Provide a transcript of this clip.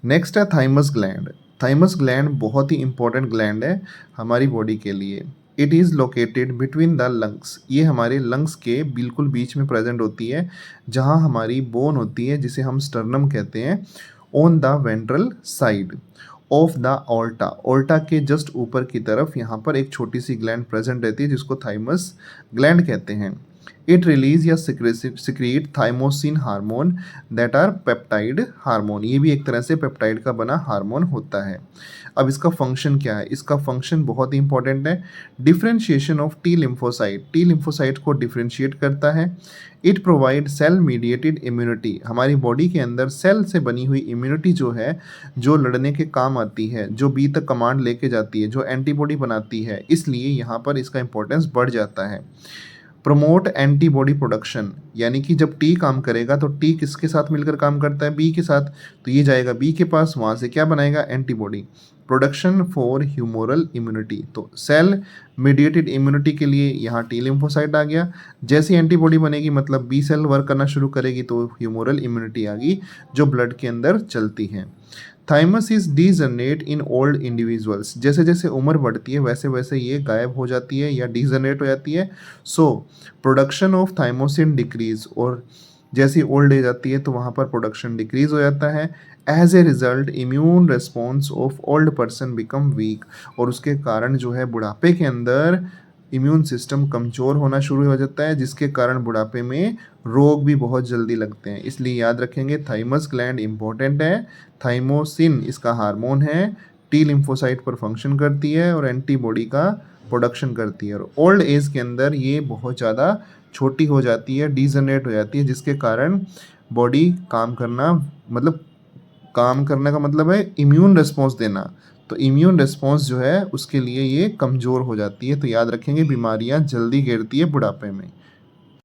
Next है thymus gland. Thymus gland बहुत ही इंपॉर्टेंट ग्लैंड है हमारी बॉडी के लिए। It is located between the lungs. ये हमारे लंग्स के बिल्कुल बीच में प्रेजेंट होती है, जहाँ हमारी बोन होती है जिसे हम स्टर्नम कहते हैं, on the ventral side of the aorta. Aorta के जस्ट ऊपर की तरफ यहाँ पर एक छोटी सी ग्लैंड प्रेजेंट रहती है जिसको थाइमस ग्लैंड कहते हैं। इट रिलीज या secrete thymosin hormone that are peptide hormone. ये भी एक तरह से पेप्टाइड का बना हार्मोन होता है। अब इसका फंक्शन क्या है? इसका फंक्शन बहुत ही इंपॉर्टेंट है। Differentiation of T lymphocyte. T lymphocyte को डिफरेंशिएट करता है। It provide cell mediated immunity. हमारी बॉडी के अंदर सेल से बनी हुई इम्यूनिटी जो है, जो लड़ने के काम आती है, जो बी तक कमांड लेके जाती है, जो एंटीबॉडी बनाती है, इसलिए यहाँ पर इसका इंपॉर्टेंस बढ़ जाता है। प्रमोट एंटीबॉडी प्रोडक्शन, यानी कि जब टी काम करेगा तो टी किसके साथ मिलकर काम करता है? बी के साथ। तो ये जाएगा बी के पास, वहाँ से क्या बनाएगा? Antibody. Production for humoral immunity, तो सेल मीडिएटेड इम्यूनिटी के लिए यहाँ टी लिम्फोसाइट आ गया। जैसी एंटीबॉडी बनेगी मतलब बी सेल वर्क करना शुरू करेगी तो ह्यूमोरल इम्यूनिटी आ गई, जो ब्लड के अंदर चलती है। Thymus is degenerate in old individuals. जैसे जैसे उम्र बढ़ती है वैसे वैसे ये गायब हो जाती है या डीजनरेट हो जाती है। So production of thymosin decrease, और जैसी ओल्ड एज आती है तो वहाँ पर प्रोडक्शन डिक्रीज हो जाता है। As a result immune response of old person become weak, और उसके कारण जो है बुढ़ापे के अंदर इम्यून सिस्टम कमज़ोर होना शुरू हो जाता है, जिसके कारण बुढ़ापे में रोग भी बहुत जल्दी लगते हैं। इसलिए याद रखेंगे थाइमस ग्लैंड इंपॉर्टेंट है। थाइमोसिन इसका हार्मोन है, टी लिम्फोसाइट पर फंक्शन करती है और एंटीबॉडी का प्रोडक्शन करती है। और ओल्ड एज के अंदर ये बहुत ज़्यादा छोटी हो जाती है, डीजनरेट हो जाती है, जिसके कारण बॉडी काम करना, मतलब काम करने का मतलब है इम्यून रिस्पॉन्स देना। तो इम्यून रिस्पॉन्स जो है उसके लिए ये कमज़ोर हो जाती है। तो याद रखेंगे बीमारियां जल्दी घेरती है बुढ़ापे में।